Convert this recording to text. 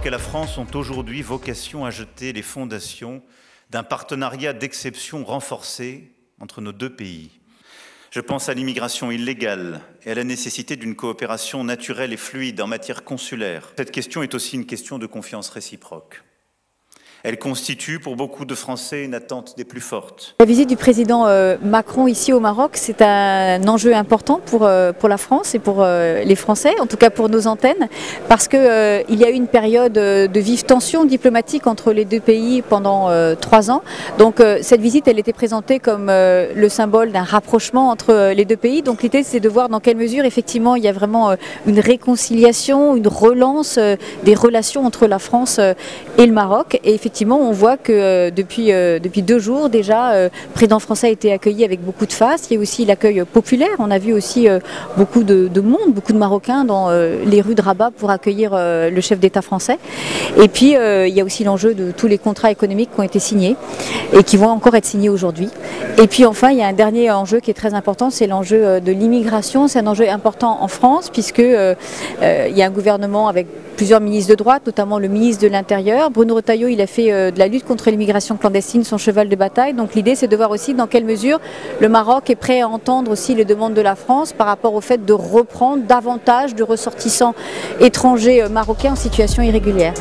Maroc et la France ont aujourd'hui vocation à jeter les fondations d'un partenariat d'exception renforcé entre nos deux pays. Je pense à l'immigration illégale et à la nécessité d'une coopération naturelle et fluide en matière consulaire. Cette question est aussi une question de confiance réciproque. Elle constitue pour beaucoup de Français une attente des plus fortes. La visite du président Macron ici au Maroc, c'est un enjeu important pour la France et pour les Français, en tout cas pour nos antennes, parce qu'il y a eu une période de vive tension diplomatique entre les deux pays pendant 3 ans. Donc cette visite, elle était présentée comme le symbole d'un rapprochement entre les deux pays. Donc l'idée, c'est de voir dans quelle mesure, effectivement, il y a vraiment une réconciliation, une relance des relations entre la France et le Maroc. Et effectivement, on voit que depuis 2 jours déjà, le président français a été accueilli avec beaucoup de face. Il y a aussi l'accueil populaire. On a vu aussi beaucoup de monde, beaucoup de Marocains dans les rues de Rabat pour accueillir le chef d'État français. Et puis il y a aussi l'enjeu de tous les contrats économiques qui ont été signés et qui vont encore être signés aujourd'hui. Et puis enfin, il y a un dernier enjeu qui est très important, c'est l'enjeu de l'immigration. C'est un enjeu important en France puisque il y a un gouvernement avec plusieurs ministres de droite, notamment le ministre de l'Intérieur. Bruno Retailleau, il a fait de la lutte contre l'immigration clandestine son cheval de bataille. Donc l'idée, c'est de voir aussi dans quelle mesure le Maroc est prêt à entendre aussi les demandes de la France par rapport au fait de reprendre davantage de ressortissants étrangers marocains en situation irrégulière.